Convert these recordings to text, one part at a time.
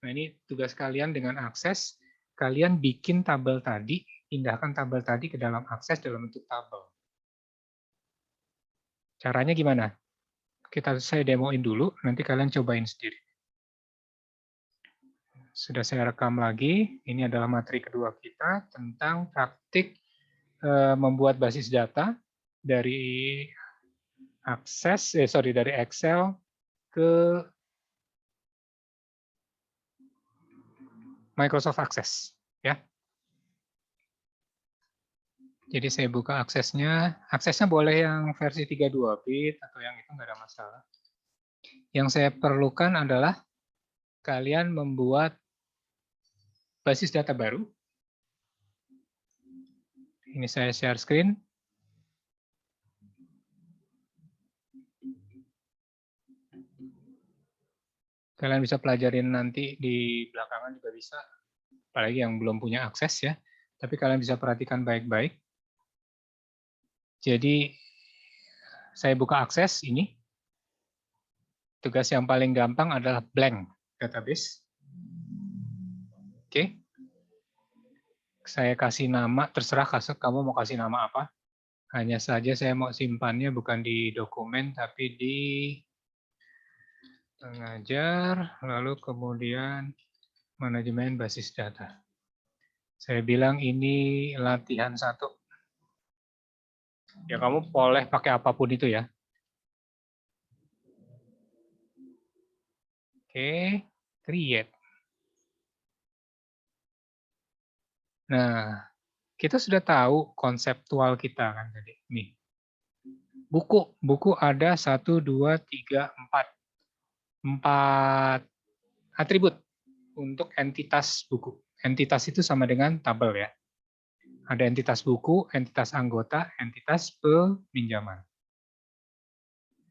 Nah, ini tugas kalian dengan akses. Kalian bikin tabel tadi, pindahkan tabel tadi ke dalam akses dalam bentuk tabel. Caranya gimana? Saya demoin dulu, nanti kalian cobain sendiri. Sudah saya rekam lagi. Ini adalah materi kedua kita tentang praktik membuat basis data dari dari Excel ke Microsoft Access, ya. Jadi saya buka aksesnya. Aksesnya boleh yang versi 32 bit atau yang itu nggak ada masalah. Yang saya perlukan adalah kalian membuat basis data baru. Ini saya share screen. Kalian bisa pelajarin nanti di belakangan juga bisa, apalagi yang belum punya akses ya. Tapi kalian bisa perhatikan baik-baik. Jadi saya buka akses ini. Tugas yang paling gampang adalah blank database. Oke. Saya kasih nama, terserah kamu mau kasih nama apa. Hanya saja saya mau simpannya bukan di dokumen, tapi di pengajar, lalu kemudian manajemen basis data. Saya bilang ini latihan 1. Ya kamu boleh pakai apapun itu ya. Oke, create. Nah, kita sudah tahu konseptual kita kan tadi. Nih. Buku ada 1, 2, 3, 4. 4 atribut untuk entitas buku. Entitas itu sama dengan tabel ya. Ada entitas buku, entitas anggota, entitas peminjaman.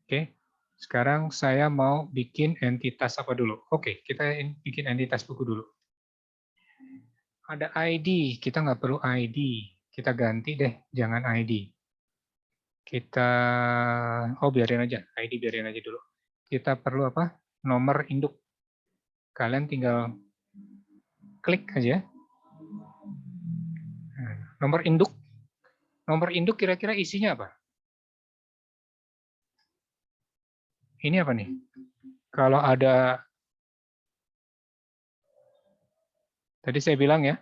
Oke, sekarang saya mau bikin entitas apa dulu? Oke, kita bikin entitas buku dulu. Ada ID, kita nggak perlu ID. Kita ganti deh, jangan ID. Biarin aja, ID biarin aja dulu. Kita perlu apa? Nomor induk. Kalian tinggal klik aja. Nomor induk. Nomor induk kira-kira isinya apa? Ini apa nih? Kalau ada, tadi saya bilang ya,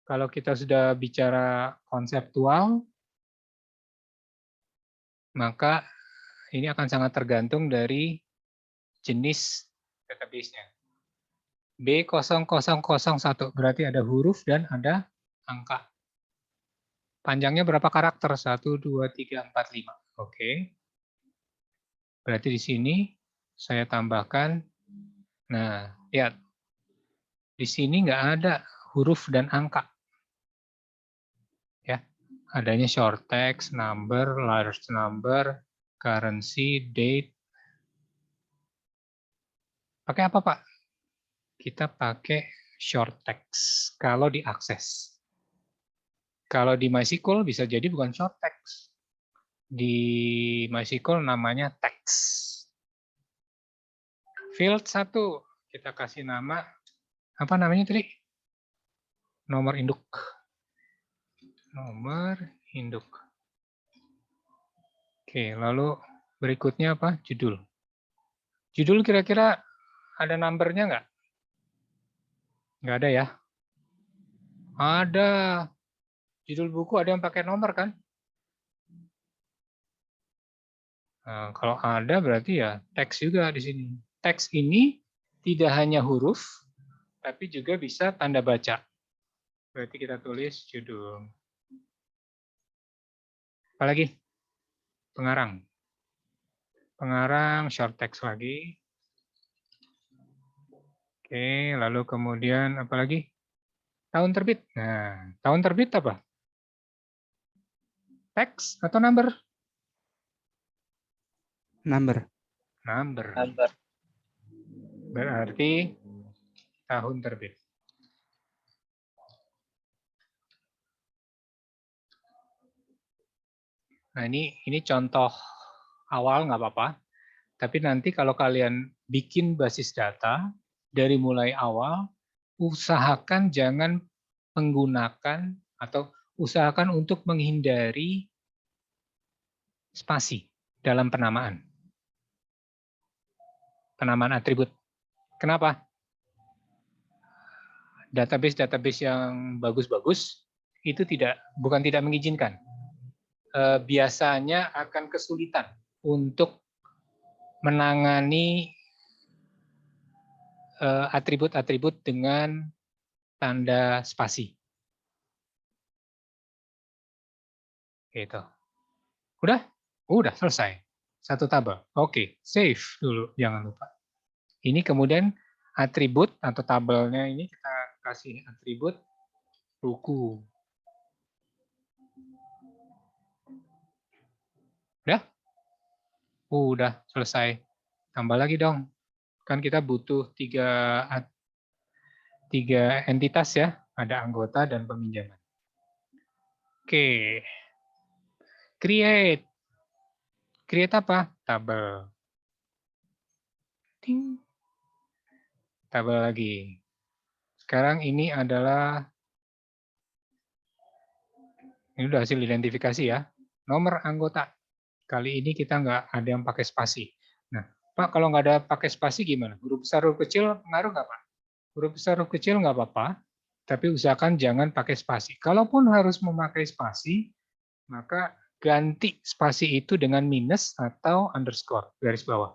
kalau kita sudah bicara konseptual, maka ini akan sangat tergantung dari jenis database-nya. B0001 berarti ada huruf dan ada angka. Panjangnya berapa karakter? 1, 2, 3, 4, 5. Oke. Berarti di sini saya tambahkan, nah, lihat. Di sini nggak ada huruf dan angka. Ya, adanya short text, number, large number, currency, date. Pakai apa, Pak? Kita pakai short text kalau diakses. Kalau di MySQL bisa jadi bukan short text. Di MySQL namanya text. Field 1 kita kasih nama apa namanya tadi? Nomor induk. Nomor induk. Oke, lalu berikutnya apa? Judul. Judul kira-kira ada numbernya nggak? Nggak ada ya? Ada. Judul buku ada yang pakai nomor kan? Nah, kalau ada berarti ya teks juga di sini. Teks ini tidak hanya huruf, tapi juga bisa tanda baca. Berarti kita tulis judul. Apalagi? Pengarang. Pengarang, short text lagi. Oke, lalu kemudian apa lagi? Tahun terbit. Nah, tahun terbit apa? Teks atau number? Number. Number. Berarti tahun terbit. Nah, ini contoh awal nggak apa-apa. Tapi nanti kalau kalian bikin basis data, dari mulai awal, usahakan jangan menggunakan atau usahakan untuk menghindari spasi dalam penamaan. Penamaan atribut. Kenapa? Database-database yang bagus-bagus itu bukan tidak mengizinkan. Biasanya akan kesulitan untuk menangani atribut-atribut dengan tanda spasi. Gitu. Udah? Udah selesai. Satu tabel. Oke, save dulu, jangan lupa. Ini kemudian atribut atau tabelnya ini kita kasih atribut buku. Udah? Udah selesai. Tambah lagi dong. Kan kita butuh tiga entitas ya. Ada anggota dan peminjaman. Oke. Create. Create apa? Tabel. Ting. Tabel lagi. Sekarang ini adalah, ini udah hasil identifikasi ya. Nomor anggota. Kali ini kita nggak ada yang pakai spasi. Nah, Pak, kalau nggak ada pakai spasi gimana? Huruf besar, huruf kecil, pengaruh nggak, Pak? Huruf besar, huruf kecil nggak apa-apa, tapi usahakan jangan pakai spasi. Kalaupun harus memakai spasi, maka ganti spasi itu dengan minus atau underscore, garis bawah.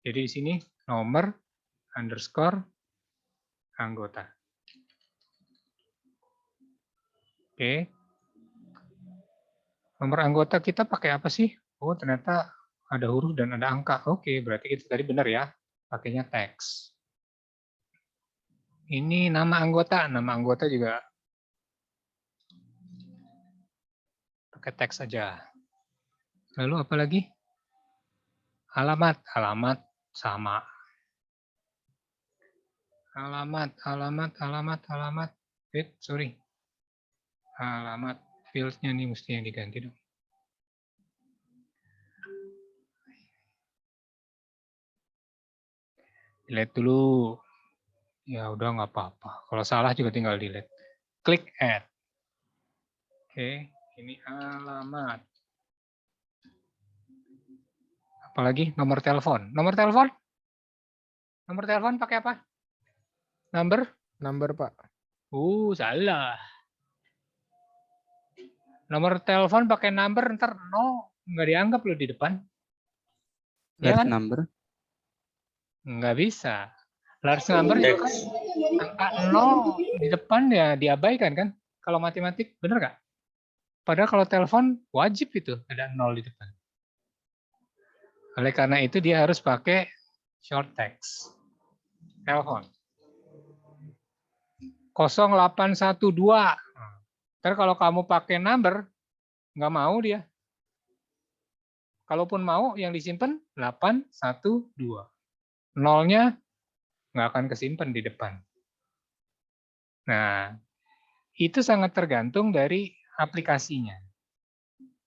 Jadi di sini nomor underscore anggota. Oke. Nomor anggota kita pakai apa sih? Oh, ternyata ada huruf dan ada angka. Oke, berarti itu tadi benar ya. Pakainya teks. Ini nama anggota. Nama anggota juga pakai teks saja. Lalu apa lagi? Alamat. Alamat sama. Alamat. Sorry. Alamat. Field-nya nih mesti yang diganti dong. Delete dulu. Ya udah nggak apa-apa. Kalau salah juga tinggal delete. Klik add. Oke, ini alamat. Apalagi nomor telepon. Nomor telepon? Nomor telepon pakai apa? Number? Number, Pak. Salah. Nomor telepon pakai number, ntar 0 nggak dianggap loh di depan. Ya kan? Number. Nggak bisa. Large number itu kan angka 0 di depan ya diabaikan kan? Kalau matematik, bener nggak? Padahal kalau telepon wajib itu ada 0 di depan. Oleh karena itu dia harus pakai short text. Telepon. 0812. Ntar kalau kamu pakai number, nggak mau dia. Kalaupun mau, yang disimpan 812. Nolnya nggak akan kesimpan di depan. Nah, itu sangat tergantung dari aplikasinya.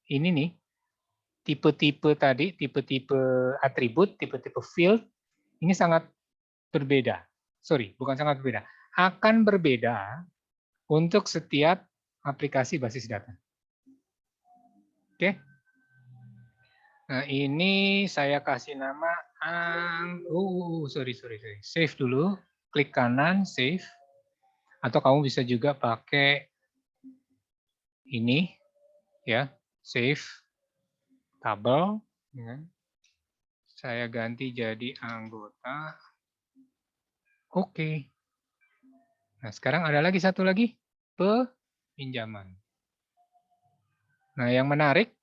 Ini nih, tipe-tipe tadi, tipe-tipe atribut, tipe-tipe field, ini sangat berbeda. Sorry, bukan sangat berbeda. Akan berbeda untuk setiap aplikasi basis data. Oke. Nah, ini saya kasih nama sorry. Save dulu. Klik kanan, save. Atau kamu bisa juga pakai ini ya, save tabel. Saya ganti jadi anggota. Oke. Nah, sekarang ada lagi satu lagi, peminjaman. Nah, yang menarik,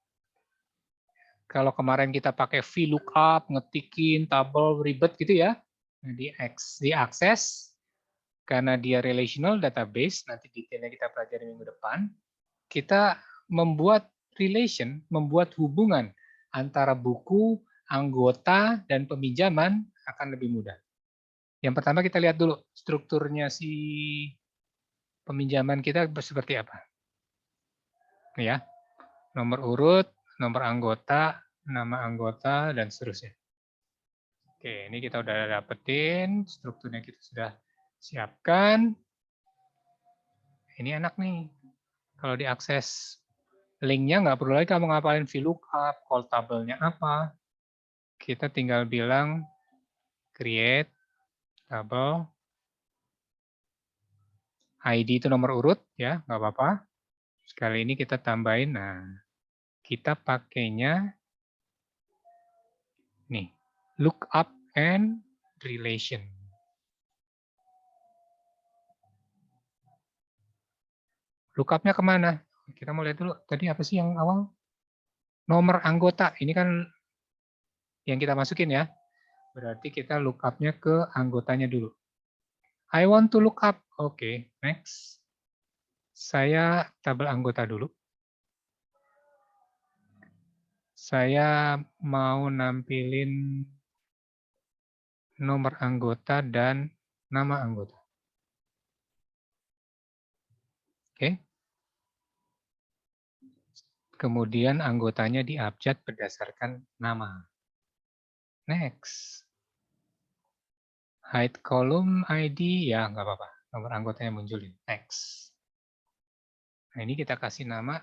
kalau kemarin kita pakai VLOOKUP, ngetikin, tabel, ribet gitu ya, nah, diakses, karena dia relational database, nanti detailnya kita pelajari minggu depan, kita membuat relation, membuat hubungan antara buku, anggota, dan peminjaman akan lebih mudah. Yang pertama kita lihat dulu strukturnya si peminjaman kita seperti apa. Ya, nomor urut, nomor anggota, nama anggota, dan seterusnya. Oke, ini kita udah dapetin, strukturnya kita sudah siapkan. Ini enak nih. Kalau diakses linknya nggak perlu lagi kamu ngapalin VLOOKUP, call table-nya apa. Kita tinggal bilang create table, ID itu nomor urut, ya nggak apa-apa. Sekali ini kita tambahin, nah kita pakainya nih, lookup and relation. Lookupnya kemana? Kita mau lihat dulu, tadi apa sih yang awal? Nomor anggota, ini kan yang kita masukin ya. Berarti kita lookupnya ke anggotanya dulu. I want to look up. Oke, next. Saya tabel anggota dulu. Saya mau nampilin nomor anggota dan nama anggota. Oke. Kemudian anggotanya diabjad berdasarkan nama. Next. Hide column ID, ya nggak apa-apa. Nomor anggotanya munculin. Next. Nah ini kita kasih nama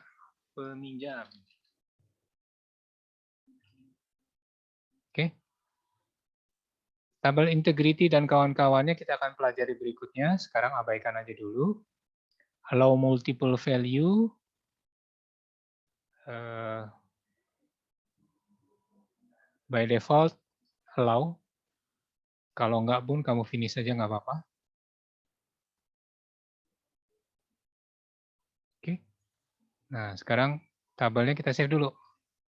peminjam. Oke. Tabel integrity dan kawan-kawannya kita akan pelajari berikutnya. Sekarang abaikan aja dulu. Allow multiple value. By default, allow. Kalau nggak pun kamu finish aja nggak apa-apa. Oke. Nah, sekarang tabelnya kita save dulu.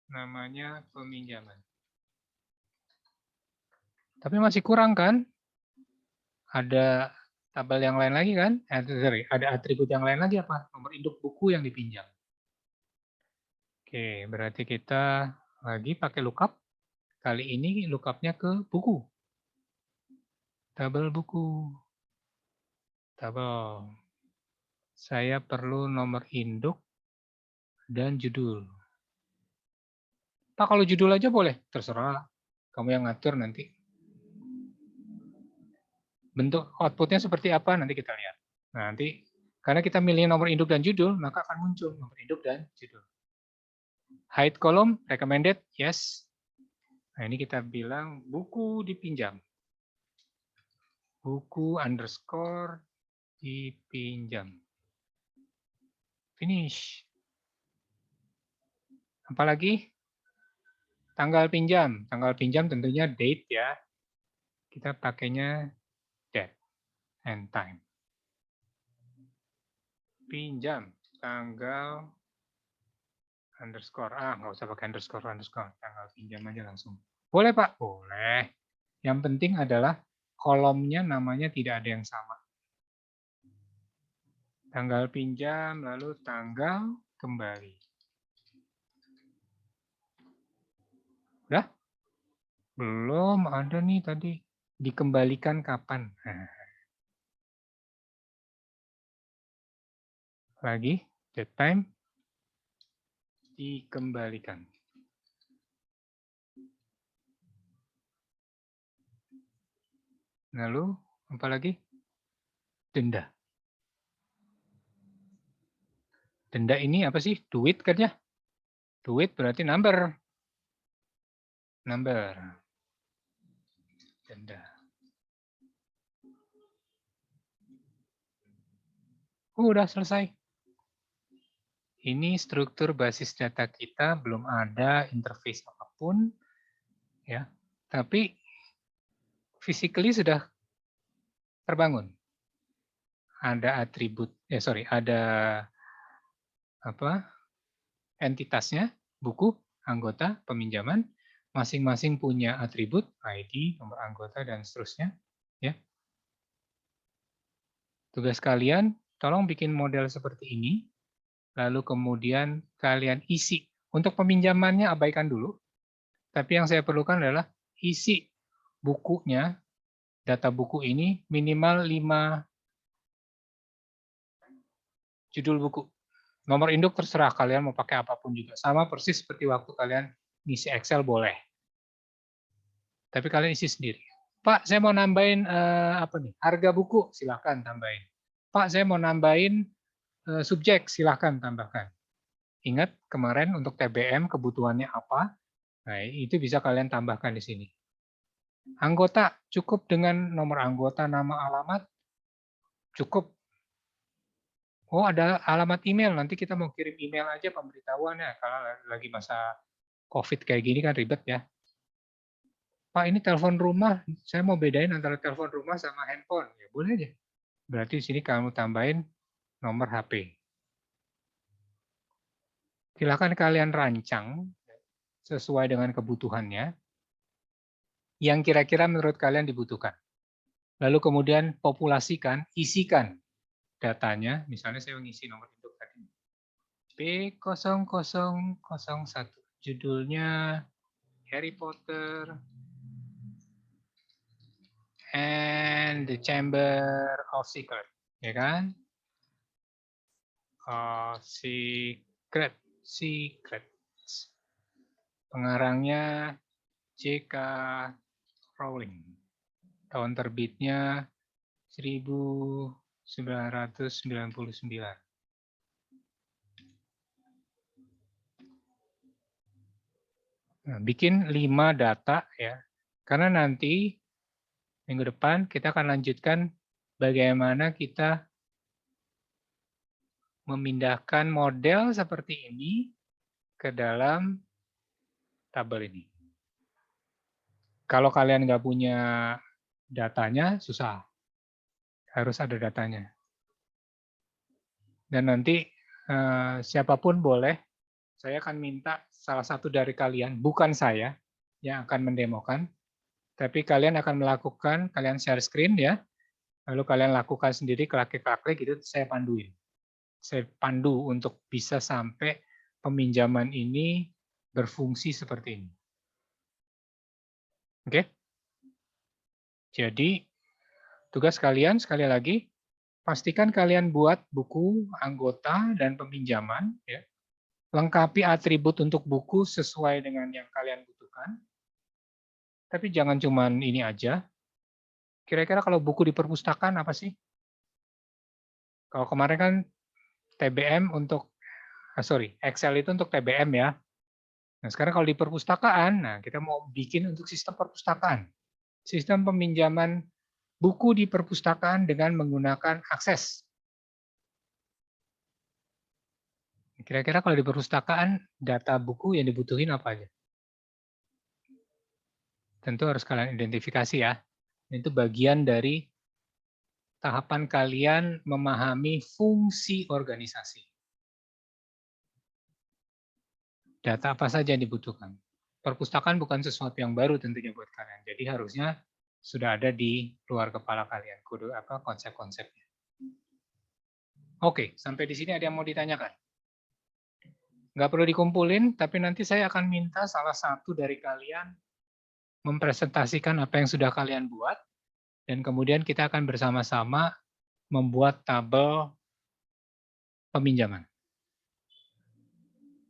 Namanya peminjaman. Tapi masih kurang kan? Ada tabel yang lain lagi kan? Ada atribut yang lain lagi apa? Nomor induk buku yang dipinjam. Oke, berarti kita lagi pakai lookup. Kali ini lookupnya ke buku. Tabel buku. Tabel. Saya perlu nomor induk dan judul. Pak, kalau judul aja boleh? Terserah. Kamu yang ngatur nanti. Bentuk outputnya seperti apa nanti kita lihat. Nah, nanti karena kita milih nomor induk dan judul, maka akan muncul nomor induk dan judul. Hide column, recommended, yes. Nah, ini kita bilang buku dipinjam. Buku underscore dipinjam. Finish. Apalagi? Tanggal pinjam. Tanggal pinjam tentunya date ya. Kita pakainya date and time. Pinjam. Tanggal underscore. Nggak usah pakai underscore. Tanggal pinjam aja langsung. Boleh, Pak? Boleh. Yang penting adalah kolomnya namanya tidak ada yang sama. Tanggal pinjam, lalu tanggal kembali. Udah? Belum ada nih tadi. Dikembalikan kapan? Lagi, date time. Dikembalikan. Lalu, apa lagi? Denda. Denda ini apa sih? Duit kan ya? Duit berarti number. Number. Denda. Udah selesai. Ini struktur basis data kita, belum ada interface apapun. Ya, tapi physically sudah terbangun. Ada atribut, ada apa? Entitasnya, buku, anggota, peminjaman, masing-masing punya atribut, ID, nomor anggota, dan seterusnya. Ya. Tugas kalian, tolong bikin model seperti ini, lalu kemudian kalian isi. Untuk peminjamannya abaikan dulu, tapi yang saya perlukan adalah isi bukunya, data buku ini minimal 5 judul buku. Nomor induk terserah, kalian mau pakai apapun juga. Sama persis seperti waktu kalian ngisi Excel boleh. Tapi kalian isi sendiri. Pak, saya mau nambahin apa nih? Harga buku, silahkan tambahin. Pak, saya mau nambahin subjek, silahkan tambahkan. Ingat kemarin untuk TBM kebutuhannya apa? Nah, itu bisa kalian tambahkan di sini. Anggota, cukup dengan nomor anggota, nama, alamat, cukup. Oh, ada alamat email, nanti kita mau kirim email aja pemberitahuannya, kalau lagi masa COVID kayak gini kan ribet ya. Pak, ini telepon rumah, saya mau bedain antara telepon rumah sama handphone. Ya boleh aja. Berarti di sini kamu tambahin nomor HP. Silakan kalian rancang sesuai dengan kebutuhannya, yang kira-kira menurut kalian dibutuhkan. Lalu kemudian populasikan, isikan datanya, misalnya saya mengisi nomor induk tadi. B0001, judulnya Harry Potter and the Chamber of Secret, ya kan? Secret. Pengarangnya J.K. Rowling. Tahun terbitnya 1999. Nah, bikin 5 data ya. Karena nanti minggu depan kita akan lanjutkan bagaimana kita memindahkan model seperti ini ke dalam tabel ini. Kalau kalian nggak punya datanya, susah. Harus ada datanya. Dan nanti siapapun boleh, saya akan minta salah satu dari kalian, bukan saya, yang akan mendemokan, tapi kalian akan melakukan, kalian share screen ya, lalu kalian lakukan sendiri, klik-klik gitu, saya panduin. Saya pandu untuk bisa sampai peminjaman ini berfungsi seperti ini. Oke? Jadi, tugas kalian sekali lagi, pastikan kalian buat buku anggota dan peminjaman, ya. Lengkapi atribut untuk buku sesuai dengan yang kalian butuhkan. Tapi jangan cuma ini aja. Kira-kira kalau buku di perpustakaan apa sih? Kalau kemarin kan TBM untuk, Excel itu untuk TBM ya. Nah sekarang kalau di perpustakaan, nah kita mau bikin untuk sistem perpustakaan. Sistem peminjaman buku di perpustakaan dengan menggunakan akses. Kira-kira kalau di perpustakaan, data buku yang dibutuhin apa aja? Tentu harus kalian identifikasi ya. Itu bagian dari tahapan kalian memahami fungsi organisasi. Data apa saja yang dibutuhkan. Perpustakaan bukan sesuatu yang baru tentunya buat kalian. Jadi harusnya sudah ada di luar kepala kalian konsep-konsepnya. Oke, sampai di sini ada yang mau ditanyakan? Nggak perlu dikumpulin, tapi nanti saya akan minta salah satu dari kalian mempresentasikan apa yang sudah kalian buat, dan kemudian kita akan bersama-sama membuat tabel peminjaman.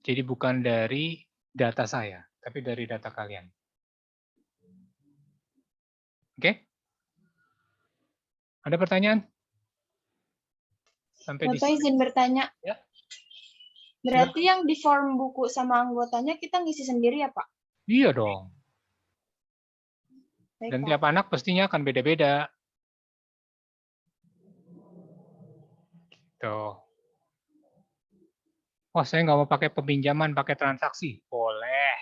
Jadi bukan dari data saya, tapi dari data kalian. Oke? Ada pertanyaan? Sampai di Bapak sini. izin bertanya. Ya. Berarti yang di form buku sama anggotanya kita ngisi sendiri ya, Pak? Iya dong. Baik, Dan Pak. tiap anak pastinya akan beda-beda. Tuh. Oh, saya nggak mau pakai peminjaman, pakai transaksi. Boleh.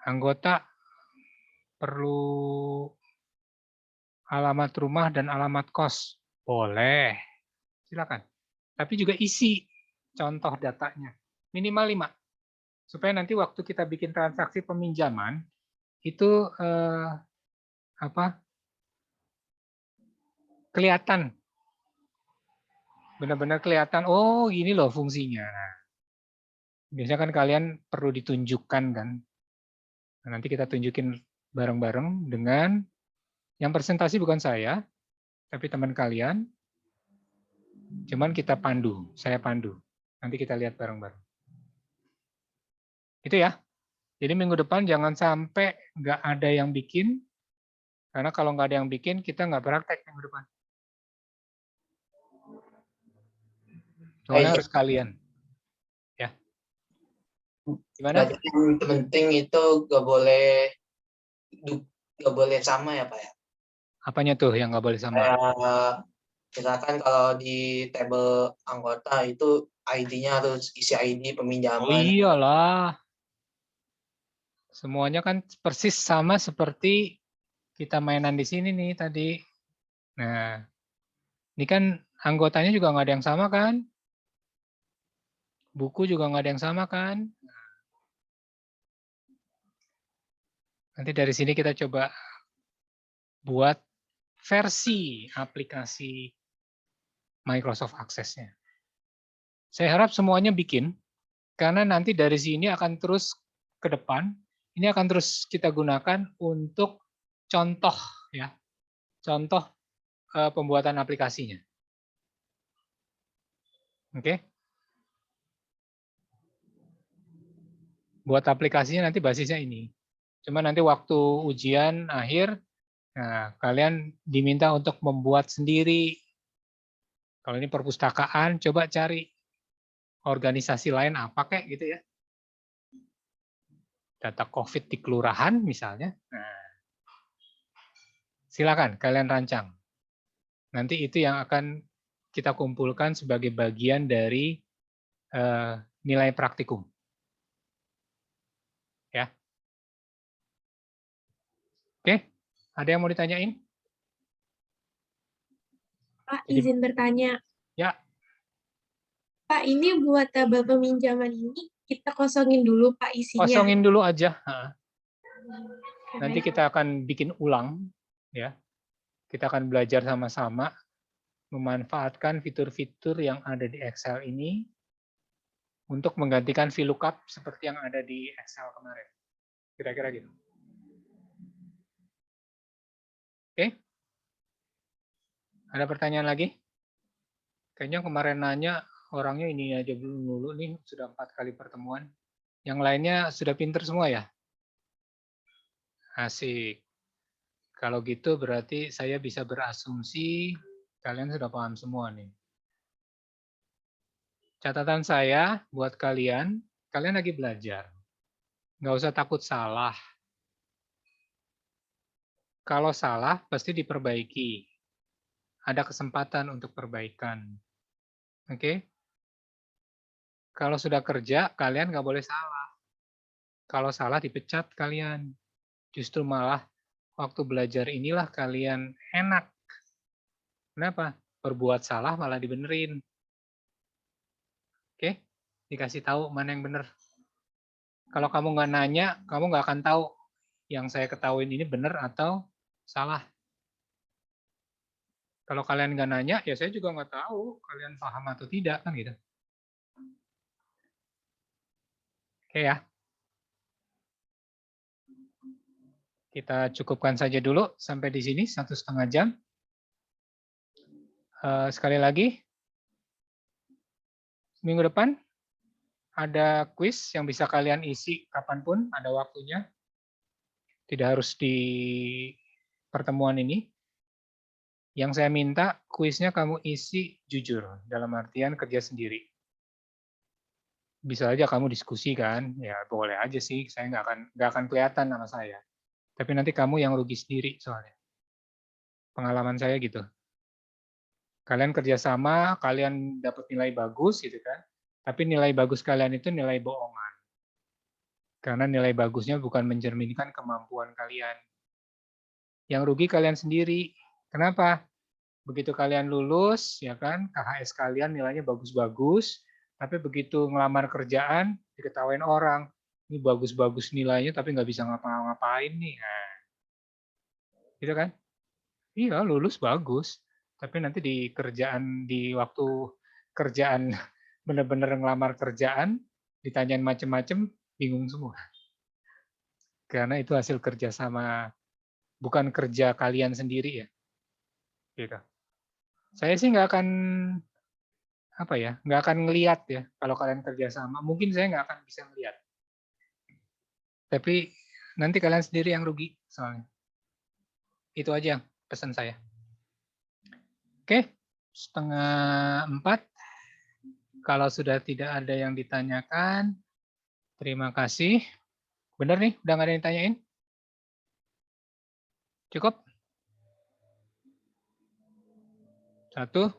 Anggota perlu alamat rumah dan alamat kos. Boleh. Silakan. Tapi juga isi contoh datanya. Minimal 5. Supaya nanti waktu kita bikin transaksi peminjaman, itu kelihatan. Benar-benar kelihatan, oh gini loh fungsinya. Biasanya kan kalian perlu ditunjukkan kan. Nah, nanti kita tunjukin bareng-bareng dengan yang presentasi bukan saya, tapi teman kalian. Cuman kita pandu, saya pandu. Nanti kita lihat bareng-bareng. Itu ya. Jadi minggu depan jangan sampai nggak ada yang bikin, karena kalau nggak ada yang bikin, kita nggak praktek minggu depan. Soalnya harus kalian. Ya. Gimana? Berarti yang penting itu nggak boleh sama ya Pak ya? Apanya tuh yang nggak boleh sama? Kayak misalkan kalau di tabel anggota itu ID-nya harus isi ID Oh peminjaman. iyalah. Semuanya kan persis sama seperti kita mainan di sini nih tadi. Nah, ini kan anggotanya juga nggak ada yang sama kan? Buku juga nggak ada yang sama kan? Nanti dari sini kita coba buat versi aplikasi Microsoft Access-nya. Saya harap semuanya bikin, karena nanti dari sini akan terus ke depan, ini akan terus kita gunakan untuk contoh, ya, contoh pembuatan aplikasinya. Oke? Buat aplikasinya nanti basisnya ini. Cuma nanti waktu ujian akhir, nah, kalian diminta untuk membuat sendiri. Kalau ini perpustakaan, coba cari organisasi lain apa kayak gitu ya. Data COVID di kelurahan misalnya. Nah, silakan kalian rancang. Nanti itu yang akan kita kumpulkan sebagai bagian dari nilai praktikum. Ya. Oke, ada yang mau ditanyain? Pak, izin bertanya. Ya. Pak, ini buat tabel peminjaman ini kita kosongin dulu Pak isinya. Kosongin dulu aja. Nanti kita akan bikin ulang, ya. Kita akan belajar sama-sama memanfaatkan fitur-fitur yang ada di Excel ini untuk menggantikan VLOOKUP seperti yang ada di Excel kemarin. Kira-kira gitu. Oke? Ada pertanyaan lagi? Kayaknya kemarin nanya orangnya ini aja dulu nih, sudah 4 kali pertemuan. Yang lainnya sudah pinter semua ya? Asik. Kalau gitu berarti saya bisa berasumsi kalian sudah paham semua nih. Catatan saya buat kalian lagi belajar. Nggak usah takut salah. Kalau salah, pasti diperbaiki. Ada kesempatan untuk perbaikan. Oke? Kalau sudah kerja, kalian nggak boleh salah. Kalau salah, dipecat kalian. Justru malah waktu belajar inilah kalian enak. Kenapa? Berbuat salah malah dibenerin. Oke? Dikasih tahu mana yang benar. Kalau kamu nggak nanya, kamu nggak akan tahu yang saya ketahuin ini benar atau salah. Kalau kalian nggak nanya, ya saya juga nggak tahu kalian paham atau tidak, kan gitu. Oke ya. Kita cukupkan saja dulu sampai di sini 1,5 jam. Sekali lagi, minggu depan ada kuis yang bisa kalian isi kapanpun, ada waktunya. Tidak harus di pertemuan ini. Yang saya minta kuisnya kamu isi jujur, dalam artian kerja sendiri. Bisa aja kamu diskusi kan, ya boleh aja sih, saya nggak akan kelihatan nama saya. Tapi nanti kamu yang rugi sendiri soalnya. Pengalaman saya gitu. Kalian kerjasama, kalian dapat nilai bagus gitu kan, tapi nilai bagus kalian itu nilai bohongan. Karena nilai bagusnya bukan mencerminkan kemampuan kalian. Yang rugi kalian sendiri. Kenapa? Begitu kalian lulus, ya kan, KHS kalian nilainya bagus-bagus, tapi begitu ngelamar kerjaan, diketawain orang, ini bagus-bagus nilainya, tapi nggak bisa ngapa-ngapain nih. Nah, gitu kan? Iya, lulus bagus, tapi nanti di kerjaan, di waktu kerjaan, benar-benar ngelamar kerjaan, ditanyain macem-macem, bingung semua. Karena itu hasil kerja sama, bukan kerja kalian sendiri ya. Gitu. Saya sih nggak akan apa ya, nggak akan ngelihat ya kalau kalian kerjasama. Mungkin saya nggak akan bisa ngelihat. Tapi nanti kalian sendiri yang rugi soalnya. Itu aja pesan saya. Oke, 3:30. Kalau sudah tidak ada yang ditanyakan, terima kasih. Benar nih, udah nggak ada yang ditanyain? Cukup? 1,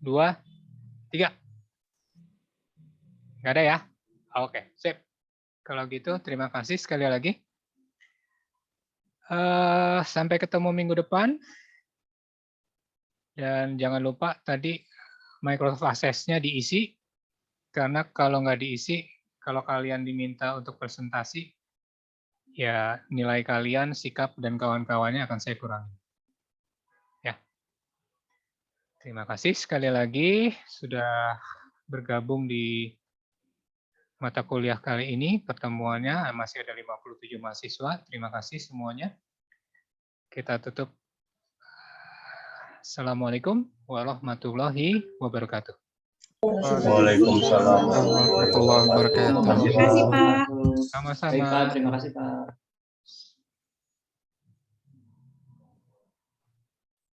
2, 3. Nggak ada ya? Oke, sip. Kalau gitu, terima kasih sekali lagi. Sampai ketemu minggu depan. Dan jangan lupa tadi Microsoft Access-nya diisi. Karena kalau nggak diisi, kalau kalian diminta untuk presentasi, ya nilai kalian, sikap, dan kawan-kawannya akan saya kurangi. Ya. Terima kasih sekali lagi sudah bergabung di mata kuliah kali ini. Pertemuannya masih ada 57 mahasiswa. Terima kasih semuanya. Kita tutup. Assalamualaikum warahmatullahi wabarakatuh. Waalaikumsalam warahmatullahi wabarakatuh. Terima kasih, Pak. Sama-sama. Baik, Pak. Terima kasih, Pak.